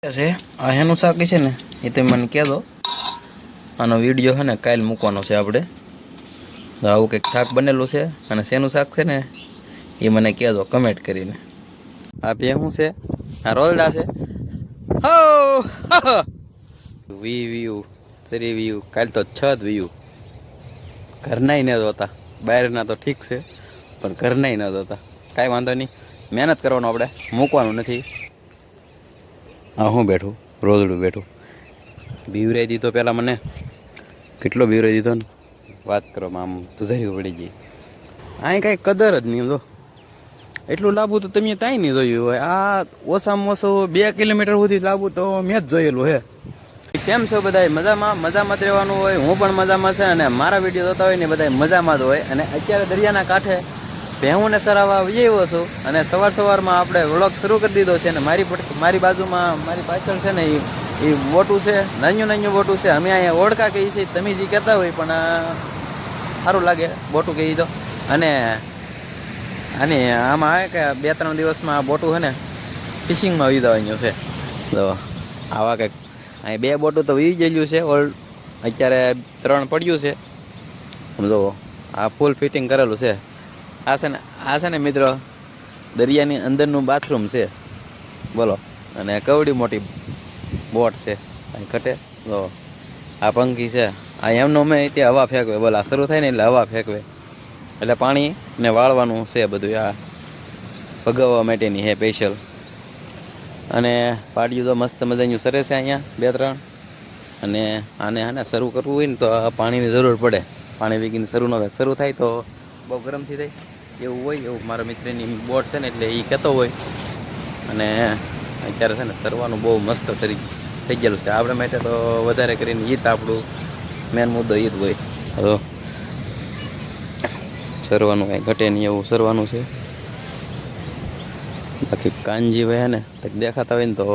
છે આ હેનું શાક છે ને એ તમે મને કહેજો. આનો વિડીયો છે ને કાલ મૂકવાનો છે આપણે. આવું કંઈક શાક બનેલું છે અને શેનું શાક છે ને એ મને કહેજો કમેન્ટ કરીને. આ બે શું છે? આ રોલડા છે. હો વી વ્યૂ 3 વ્યૂ કાલ તો 6 વ્યૂ. ઘરના ન જોતા, બહારના તો ઠીક છે પણ ઘરના ન જોતા. કાંઈ વાંધો નહીં, મહેનત કરવાનું આપણે, મૂકવાનું નથી. હા હું બેઠું રોજડું બેઠું બીવરાઈ દીધો. પહેલાં મને કેટલો બીવરાઈ દીધો ને વાત કરવામાં આમ તુજારી પડી ગઈ. અહીં કાંઈ કદર જ નહીં. જો એટલું લાંબુ તો તમે તાંય નહીં જોયું હોય. આ ઓછામાં ઓછું 2 કિલોમીટર સુધી લાંબુ તો મેં જ જોયેલું હે. કેમ છો બધા? મજામાં જ રહેવાનું હોય. હું પણ મજામાં છે અને મારા વિડીયો જોતા હોય ને બધા મજામાં જ હોય. અને અત્યારે દરિયાના કાંઠે ભેહુંને સરાવવા આવ્યો છું અને સવારમાં આપણે વ્લોગ શરૂ કરી દીધો છે. અને મારી બાજુમાં મારી પાછળ છે ને એ બોટું છે, નાનું બોટું છે. અમે અહીંયા ઓળખા કહીએ છીએ, તમે જે કહેતા હોય પણ સારું લાગે બોટું કહી દો. અને આમાં આવે કે 2-3 દિવસમાં બોટું છે ને ફિશિંગમાં આવી જવાનું છે. તો આવા કંઈક અહીં 2 બોટું તો વી ગયેલું છે. અત્યારે 3 પડ્યું છે. જો આ ફૂલ ફિટિંગ કરેલું છે. આ છે ને મિત્રો દરિયાની અંદરનું બાથરૂમ છે બોલો. અને કવડી મોટી બોટ છે અહીં ખટે. તો આ પંખી છે. આ એમનો મેં ત્યાં હવા ફેંકવે. બોલા શરૂ થાય ને એટલે હવા ફેંકવે એટલે પાણીને વાળવાનું છે બધું. આ ભગાવવા માટેની છે સ્પેશિયલ. અને પાડ્યું તો મસ્ત મજાનું સરે છે અહીંયા 2-3. અને આને શરૂ કરવું હોય ને તો પાણીની જરૂર પડે. પાણી વીગીને શરૂ ન થાય. શરૂ થાય તો બહુ ગરમથી થાય એવું હોય. એવું મારા મિત્રની બોટ છે ને એટલે એ કહેતો હોય. અને અત્યારે છે ને સરવાનું બહુ મસ્ત થઈ ગયેલું છે. આપણે માટે તો વધારે કરીને ઈદ આપણું મેન મુદ્દો ઈદ હોય. તો સરવાનું કાંઈ ઘટે નહીં એવું સરવાનું છે. બાકી કાનજીભાઈ હે ને દેખાતા હોય ને તો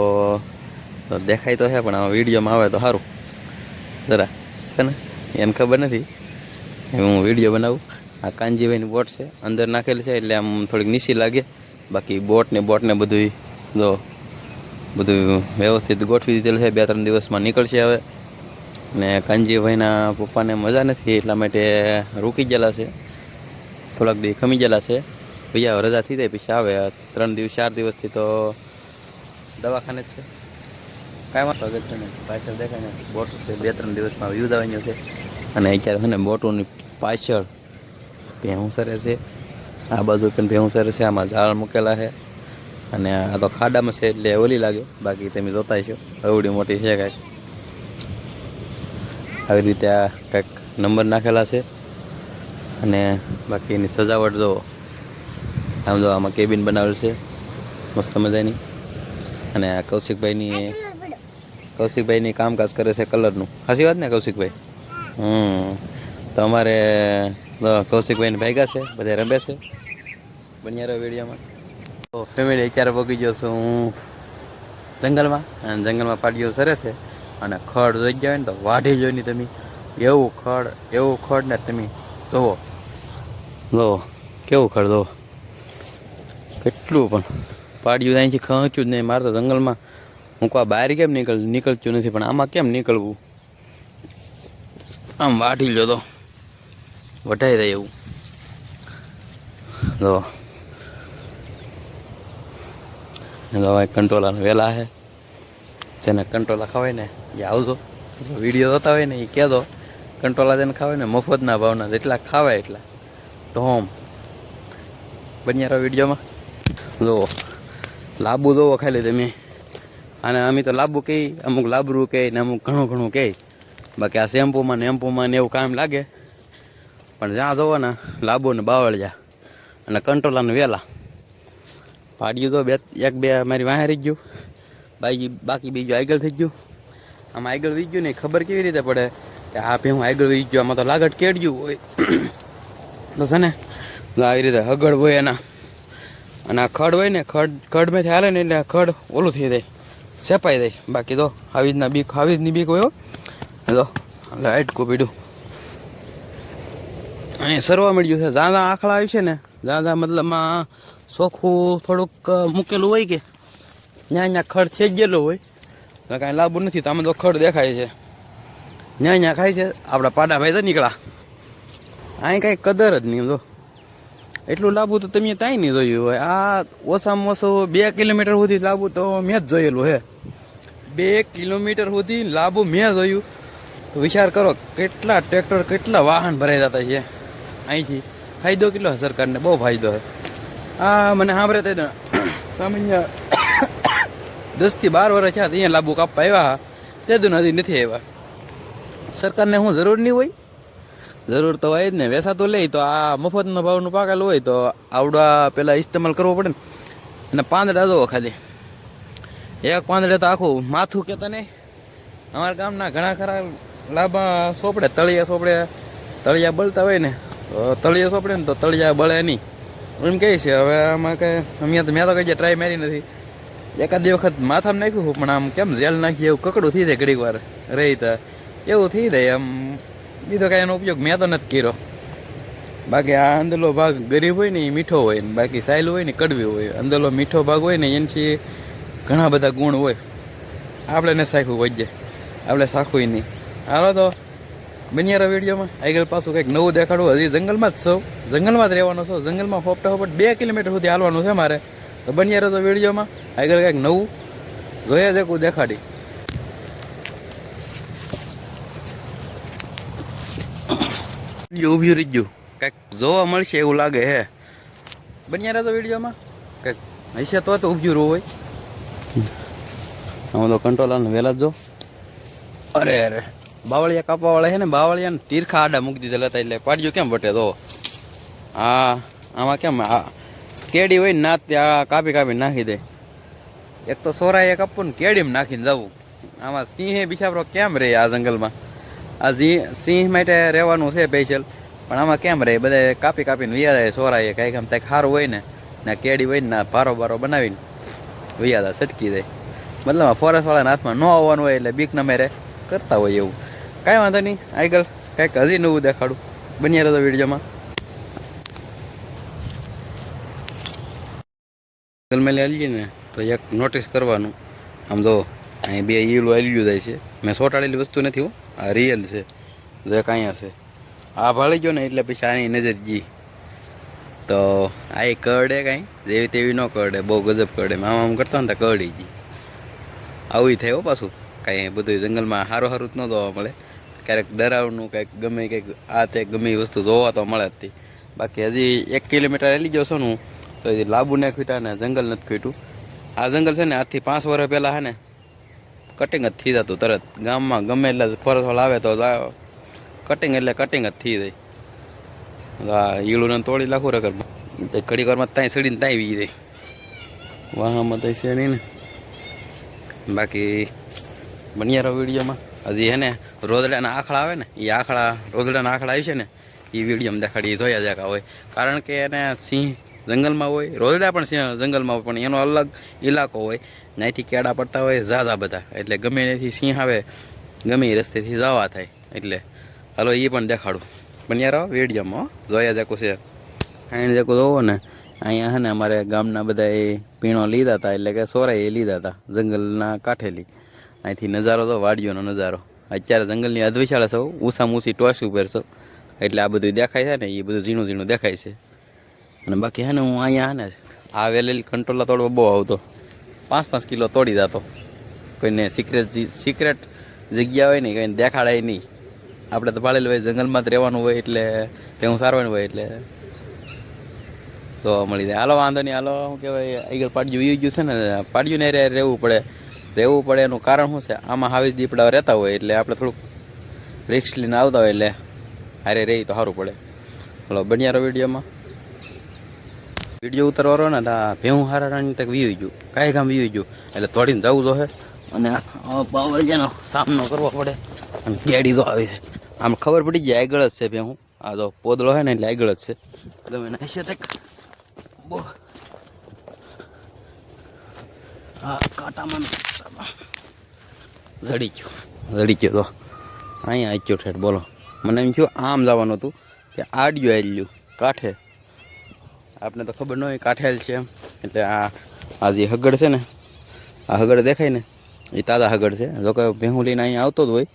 દેખાય તો છે પણ આ વિડીયોમાં આવે તો સારું જરા છે ને. એને ખબર નથી હું વિડીયો બનાવું. આ કાનજીભાઈની બોટ છે, અંદર નાખેલી છે એટલે આમ થોડીક નીચી લાગે. બાકી બોટને બધું જો બધું વ્યવસ્થિત ગોઠવી દીધેલું છે. 2-3 દિવસમાં નીકળશે હવે. ને કાનજીભાઈના પપ્પાને મજા નથી એટલા માટે રૂકી ગયેલા છે. થોડાક દી ખમી ગયેલા છે. ભૈયા રજા થઈ જાય પછી આવે. 3-4 દિવસથી તો દવાખાને જ છે. કાંઈ વાંધો આગળ છે ને પાછળ દેખાય ને બોટું છે. 2-3 દિવસમાં વ્યૂ આવવાનું છે. અને અત્યારે છે ને બોટોની પાછળ ભેહું સરે છે. આ બાજુ પણ ભેહું સરે છે. આમાં ઝાડ મૂકેલા છે. અને આ તો ખાડામાં છે એટલે ઓલી લાગે. બાકી તમે જોતા છો એવડી મોટી છે કાંઈક. આવી રીતે આ કંઈક નંબર નાખેલા છે. અને બાકી એની સજાવટ જો આમ જો આમાં કેબિન બનાવેલ છે મસ્ત મજાની. અને આ કૌશિકભાઈની કામકાજ કરે છે કલરનું. સાચી વાત ને કૌશિકભાઈ? તો અમારે કૌશિકભાઈને ભાગ્યા છે બધા રમે છે. બન્યા રહ્યો વિડીયોમાં. તો ફેમિલી અત્યારે પગી ગયો છું હું જંગલમાં. અને જંગલમાં પાડ્યો સરે છે. અને ખડ જોઈ ગયા હોય ને તો વાઢી જોઈને તમે એવું ખડ ને તમે જોવો કેવું ખડ જોવો કેટલું. પણ પાડ્યું અહીંથી ખંચ્યું જ નહીં. મારે તો જંગલમાં હું કોઈ બહાર કેમ નીકળતું નથી પણ આમાં કેમ નીકળવું? આમ વાઢી લો તો વઢાઈ જાય એવું. જો કંટ્રોલાના વેલા છે. જેને કંટ્રોલા ખવાય ને એ આવજો. વિડીયો જોતા હોય ને એ કહેજો. કંટ્રોલા જેને ખાવાય ને મફતના ભાવના જેટલા ખાવાય એટલા. તો બન્યા રહો વિડીયોમાં. જુઓ લાંબુ જોવો ખાલી તમે. અને અમે તો લાંબુ કહી, અમુક લાબરું કહે ને અમુક ઘણું કહે. બાકી આ શેમ્પૂમાં ને એવું કામ લાગે. પણ જ્યાં જોવો ને લાંબુ ને બાવળિયા અને કંટ્રોલાને વેલા. પાડ્યું તો 1-2 મારી વાહે રહી ગયું. બાકી બીજું આગળ થઈ ગયું. આમાં આગળ વી ગયું ને ખબર કેવી રીતે પડે કે આ ભેહું આગળ વી ગયું? આમાં તો લાગટ કેડ્યું હોય તો છે ને આવી રીતે હગડ હોય એના. અને આ ખડ હોય ને ખડમાંથી હાલે ને એટલે ખડ ઓલું થઈ જાય, સેપાઈ જાય. બાકી તો હાવીજની બીક હોય. જો એટલે આટકું પીડ્યું અહીંયા સરવા મળ્યું છે. જ્યાં આખલા આવી છે ને જ્યાં મતલબમાં ચોખ્ખું થોડુંક મૂકેલું હોય કે ત્યાં ખડ થઈ ગયેલું હોય કાંઈ લાંબુ નથી. તો આમાં તો ખડ દેખાય છે, ન્યા ન્યા ખાય છે. આપણા પાડા ભાઈ તો નીકળ્યા, અહીં કાંઈ કદર જ નહીં. જો એટલું લાંબુ તો તમે ત્યાં નહીં જોયું હોય. આ ઓછામાં ઓછું 2 કિલોમીટર સુધી લાંબુ તો મેં જ જોયેલું હે. 2 કિલોમીટર સુધી લાંબુ મેં જોયું. વિચાર કરો કેટલા ટ્રેક્ટર કેટલા વાહન ભરાઈ જતા છે અહીંથી. ફાયદો કેટલો સરકારને, બહુ ફાયદો છે. આ મને સાંભળે તે સામાન્ય 10 થી 12 વર્ષ થયા અહીંયા લાંબુ કાપવા આવ્યા, તે તો નથી આવ્યા. સરકારને શું જરૂર નહીં હોય? જરૂર તો હોય જ ને. વેસાતું લે તો આ મફતનો ભાવનું પાકેલું હોય તો આવડા પેલા ઇસ્તેમાલ કરવો પડે ને. અને પાંદડા દો ખાલી, એક પાંદડે તો આખું માથું કહેતા નહીં. અમારા ગામના ઘણા ખરા લાંબા સોપડે, તળિયા સોપડે, તળિયા બળતા હોય ને તો તળિયા સોપડે ને તો તળિયા બળે નહીં એમ કહે છે. હવે આમાં કંઈ મેં તો કઈ ટ્રાય મારી નથી. એકાદ વખત માથામાં નાખ્યું પણ આમ કેમ જેલ નાખી એવું કકડું થઈ જાય ઘડીક વાર રહી તો એવું થઈ જાય. આમ બીજો કાંઈ એનો ઉપયોગ મેં તો નથી કર્યો. બાકી આ અંદરલો ભાગ ગરીબ હોય ને એ મીઠો હોય ને, બાકી સાયલું હોય ને કડવી હોય. અંદરલો મીઠો ભાગ હોય ને એનાથી ઘણા બધા ગુણ હોય. આપણે ને શાખું વજ્જે, આપણે શાખું નહીં. હાલો તો બન્યા વિડીયોમાં આગળ પાછું કંઈક નવું દેખાડવું. હજી જંગલમાં જ છો, જંગલમાં જ રહેવાનો છો. જંગલમાં હોપટા હોપટ 2 કિલોમીટર સુધી હાલવાનું છે મારે. તો બન્યા રહો તો વિડીયોમાં આગળ કંઈક નવું જોઈએ જ એકું દેખાડી. ઊભી રહી ગયું કંઈક જોવા મળશે એવું લાગે હે. બન્યા રહો તો વિડીયોમાં કંઈક હશે તો ઊભી રહું હોય. આમાં તો કંટ્રોલ વહેલા જ જો. અરે અરે બાવળિયા કાપવા વાળા છે ને, બાવળિયાને તીરખા આડા મૂકી દીધેલા હતા એટલે પાડ્યું કેમ વટે તો. હા આમાં કેમ કેડી હોય ને ના ત્યાં કાપી કાપી નાખી દે. એક તો સોરાએ કાપવું ને કેડીમાં નાખીને જવું. આમાં સિંહે બિચારો કેમ રહે આ જંગલમાં? આ સિંહ માટે રહેવાનું છે સ્પેશિયલ, પણ આમાં કેમ રહે? બધા કાપી કાપીને વિયા જાય. સોરાએ કાંઈક આમ કંઈક સારું હોય ને કેડી હોય ને ભારો બારો બનાવીને વિયા જાય, સટકી જાય. મતલબ ફોરેસ્ટવાળાના હાથમાં ન આવવાનું હોય એટલે બીક ના મેરે કરતા હોય એવું. કાંઈ વાંધો નહીં, આગળ કંઈક હજી નવું દેખાડું. બન્યા રહેતો વિડીયોમાં. જંગલમાં લઈ લઈએ ને તો એક નોટિસ કરવાનું. આમ જો અહીં 2 ઈલું આલ્યું જાય છે. મેં સોટાડેલી વસ્તુ નથી હું, આ રિયલ છે. જો એક અહીંયા છે, આ ભાળી ગયો ને એટલે પછી આની નજર જી તો આ એ કરડે કાંઈ જેવી તેવી ન કરડે, બહુ ગજબ કરડે. આમ કરતો ને તો કરડી જી. આવું થાય હો પાછું. કાંઈ બધું જંગલમાં સારું સારું જ ન જોવા મળે. ક્યારેક ડરાવનું કંઈક ગમે કંઈક આ તે ગમે એ વસ્તુ જોવા તો મળે જ. બાકી હજી 1 કિલોમીટર એલી ગયો છું હું તો હજી લાંબુ ને ખૂટ્યા ને જંગલ નથી ખૂટ્યું. આ જંગલ છે ને આજથી 5 વર્ષ પહેલાં છે ને કટિંગ જ થઈ જતું તરત. ગામમાં ગમે એટલે ફોરેસ્ટવાળા આવે તો કટિંગ એટલે કટિંગ જ થઈ જાય. આ ઈળું તોડી નાખું રકરમાં ઘડીક વારમાં ત્યાં સડીને ત્યાં વી જાય. વાહમાં તો છે નહીં ને. બાકી બન્યા રહો વિડીયોમાં. હજી હે ને રોદડાના આખડા આવે ને એ આખડા, રોદડાના આખડા આવી છે ને એ વિડીયોમાં દેખાડી જોયા જાય હોય. કારણ કે એને સિંહ જંગલમાં હોય, રોદડા પણ સિંહ જંગલમાં હોય, પણ એનો અલગ ઇલાકો હોય. ત્યાંથી કેળા પડતા હોય ઝાઝા બધા, એટલે ગમે ત્યાંથી સિંહ આવે ગમે એ રસ્તેથી જવા થાય. એટલે હાલો એ પણ દેખાડું. બન્યા રહો વિડીયોમાં. જોયા જાકું છે ખાઈને જાકું જોવો ને. અહીંયા છે ને અમારે ગામના બધા એ પીણો લીધા હતા, એટલે કે સોરાએ લીધા હતા જંગલના કાંઠેલી. અહીંથી નજારો તો વાડીઓનો નજારો. અત્યારે જંગલની અધવિશાળ છો, ઊંસામાં ઊંસી ટોસ ઉપર છો એટલે આ બધું દેખાય છે ને એ બધું ઝીણું ઝીણું દેખાય છે. અને બાકી હે ને હું અહીંયા હે ને આ વેલેલી કંટ્રોલા તોડવા બહુ આવતો. 5-5 કિલો તોડી જતો. કોઈને સિક્રેટ જગ્યા હોય ને કોઈને દેખાડાય નહીં. આપણે તો પાળેલું હોય, જંગલમાં જ રહેવાનું હોય એટલે હું સારવાનું હોય એટલે જોવા મળી જાય. હાલો વાંધો નહીં. હાલો શું કહેવાય આગળ પાડ્યું વી ગયું છે ને, પાડ્યું ને રહેવું પડે. એનું કારણ શું છે? આમાં હાવીસ દીપડા રહેતા હોય એટલે આપણે થોડુંક રિક્સ લઈને આવતા હોય એટલે હારે રહી તો સારું પડે. હલો બન્યા રહો વિડીયોમાં. વિડીયો ઉતારવાનો ને ભેહું હારાની તક વી ગયું, કાંઈ કામ વી ગયું એટલે થોડીને જવું જોઈએ. અને બાવળિયાનો સામનો કરવો પડે. અને કેડી તો આવી છે આમ ખબર પડી જાય આગળ જ છે ભેહું. આ તો પોદળો છે ને એટલે આગળ જ છે. તમે નાખીએ તક બહુ હા કાંટામાં જડી ગયો તો અહીંયા આચ્યો ઠેઠ. બોલો મને એમ થયું આમ જવાનું હતું કે આડ્યું આલ્યું કાંઠે. આપને તો ખબર ન હોય કાંઠેલ છે એમ. એટલે આ જે હગડ છે ને, આ હગડ દેખાય ને એ તાજા હગડ છે. જો કે ભેહું લઈને અહીંયા આવતો જ હોય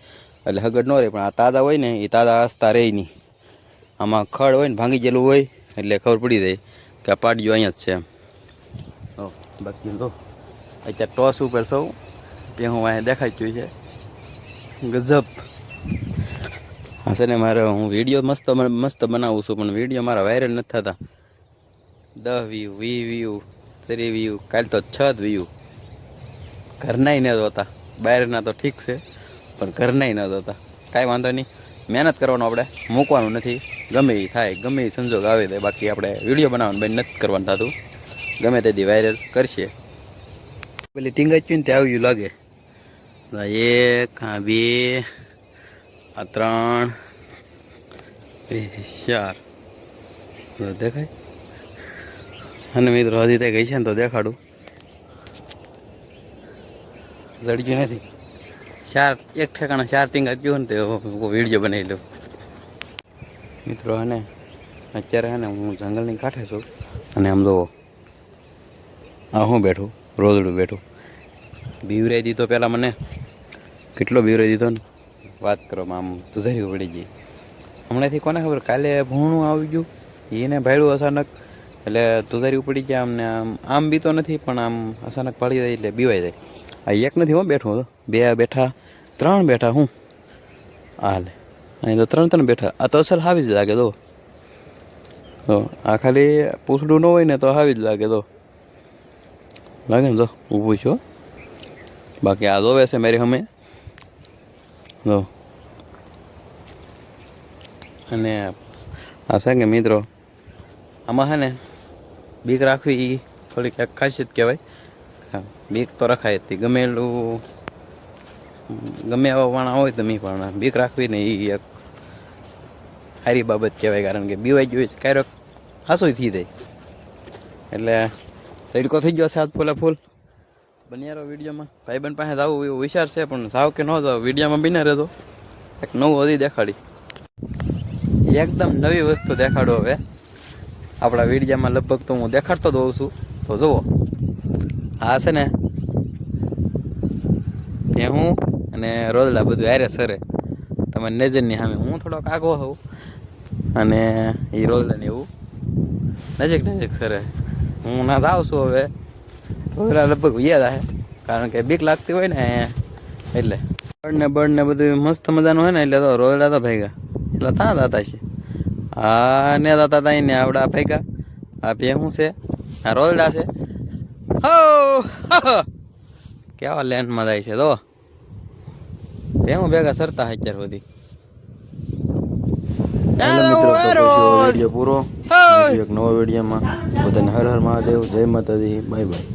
એટલે હગડ ન રહે, પણ આ તાજા હોય ને એ તાજા હસતા રહે નહીં. આમાં ખડ હોય ને ભાંગી ગયેલું હોય એટલે ખબર પડી જાય કે આ પાડ્યું અહીંયા જ છે એમ. બાકી તો અત્યારે ટોસ ઉપર સૌ ભેહું અહીંયા દેખાચ્યું છે. ગજબ. હા છે ને મારે હું વિડીયો મસ્ત બનાવું છું, પણ વિડીયો મારા વાયરલ નથી થતા. 10 વ્યૂ 20 વ્યૂ 30 વ્યૂ, કાલ તો 6 વ્યૂ. ઘરના ન જોતા, બહારના તો ઠીક છે પણ ઘરના ન જોતા. કાંઈ વાંધો નહીં, મહેનત કરવાનું, આપણે મૂકવાનું નથી. ગમે એ થાય, ગમે એ સંજોગ આવે દે, બાકી આપણે વિડીયો બનાવવાનું બંધ નથી કરવાનું થતું. ગમે તેથી વાયરલ કરશે. પેલી ટીંગાચ્યું ને તે આવ્યું લાગે. 1 આ 2 આ 3 4 દેખાય. અને મિત્રો હજી ત્યાં ગઈ છે ને તો દેખાડું. જડ્યું નથી. 4 એક ઠેકાણા 4 ટીંગા ગયું ને તો વિડીયો બનાવી લઉં. મિત્રો હે ને અત્યારે હે ને હું જંગલની કાંઠે છું અને આમ જોવો આ હું બેઠું, રોજડું બેઠું. બીવરાઈ દીધો પહેલાં મને, કેટલો બીવરાઈ દીધો ને વાત કરવામાં આમ તુજારી પડી ગઈ. હમણાંથી કોને ખબર, કાલે ભૂણું આવી ગયું એને ભાડ્યું અચાનક એટલે તુજારી પડી ગયા. આમને આમ બીતો નથી પણ આમ અચાનક પડી જાય એટલે બીવાઈ જાય. આ એક નથી હું બેઠું, 2 બેઠા 3 બેઠા. હું હાલે અહીં તો 3 બેઠા. આ તો અસલ હાવી જ લાગે. તો આ ખાલી પૂછડું ન હોય ને તો હાવી જ લાગે. તો લાગે ને તો ઊભું છું. બાકી આ જોવે છે મારી અમે. તો અને આ છે કે મિત્રો આમાં છે ને બીક રાખવી એ થોડીક એક ખાસિયત કહેવાય. બીક તો રખાય જ. ગમે એટલું ગમે એવા વાણા હોય તમે પણ બીક રાખવી ને એ એક સારી બાબત કહેવાય. કારણ કે બીવાઈ ગયું ક્યારેક હાસું થઈ જાય. એટલે તડકો થઈ ગયો સાત ફૂલે ફૂલ. બન્યા રહો વિડીયોમાં. ભાઈબંધ પાસે જવું એવો વિચાર છે પણ જાવ કે ન જાવ, વિડીયોમાં બન્યા રહેતો. એક નવું હજી દેખાડી, એકદમ નવી વસ્તુ દેખાડો. હવે આપણા વિડીયોમાં લગભગ તો હું દેખાડતો જ હોઉં છું. તો જુઓ આ છે ને હું અને રોજડા બધું હારે સરે તમારી નજરની સામે. હું થોડોક આગો હોઉં અને એ રોજડાને એવું નજીક સરે. હું ના જાઉં છું. હવે રોજડા લગભગ યાદ આવે કારણ કે બીક લાગતી હોય ને એટલે. બળ ને બધું મસ્ત મજાનું હોય ને એટલે તો રોજડા તો ભેગા એટલે ત્યાં દાતા છે. હા ને દાતા ત્યાં ને આવડા ભેગા. આ ભેહું છે, આ રોજડા છે. હો કેવા લેન્ડમાં જાય છે. તો ભેહું ભેગા સરતા અત્યાર સુધી. વિડીયો પૂરો. એક નવો વિડીયોમાં બધાને હર હર મહાદેવ, જય માતાજી, બાય બાય.